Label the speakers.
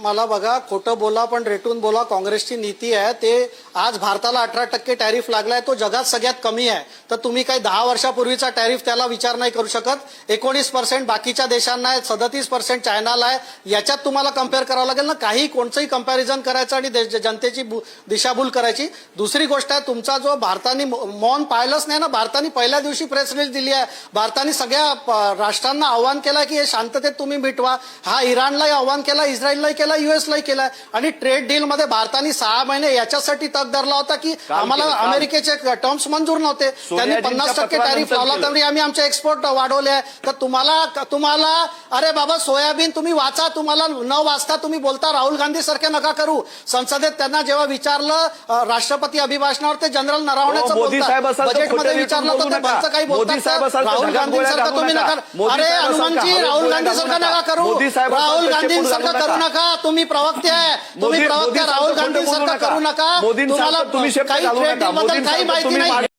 Speaker 1: मला बघा, खोटं बोला पण रेटून बोला, काँग्रेसची नीती आहे. ते आज भारताला 18% टॅरिफ लागलाय, तो जगात सगळ्यात कमी आहे. तर तुम्ही काही 10 वर्षापूर्वीचा टॅरिफ त्याला विचार नाही करू शकत. 19% बाकीच्या देशांना आहे, 37% चायनाला आहे. याच्यात तुम्हाला कम्पेअर करावं लागेल ना. काही कोणचंही कंपॅरिझन करायचं आणि जनतेची दिशाभूल करायची. दुसरी गोष्ट आहे, तुमचा जो भारताने मौन पाळलंच नाही ना. भारताने पहिल्या दिवशी प्रेस रिलीज दिली आहे. भारताने सगळ्या राष्ट्रांना आव्हान केलं की हे शांततेत तुम्ही मिटवा. हा इराणलाही आव्हान केलं, इस्रायललाही केलं, युएसलाही केलं. आणि ट्रेड डील मध्ये भारताने 6 महिने याच्यासाठी तग धरला होता की आम्हाला अमेरिकेचे टर्म्स मंजूर नव्हते. त्यांनी 50% टॅरिफ लावला, तरी आम्ही आमचे एक्सपोर्ट वाढवले. तर तुम्हाला अरे बाबा, सोयाबीन तुम्ही वाचा. तुम्हाला न वाचता तुम्ही बोलता राहुल गांधी सारखे नका करू. संसदेत त्यांना जेव्हा विचारलं राष्ट्रपती अभिभाषणावर, ते जनरल नरवणेचं बोलतात. बजेटमध्ये विचारलं तर ते भलतं काही बोलतात. राहुल गांधींसारखं तुम्ही नका. अरे हनुमानजी, राहुल गांधीसारखं नका करू. राहुल गांधींसारखं करू नका. तुम्ही प्रवक्ते आहे, तुम्ही प्रवक्ते. राहुल गांधींसारखं करू नका. तुम्हाला काही ट्रेड डील बद्दल काही माहिती नाही.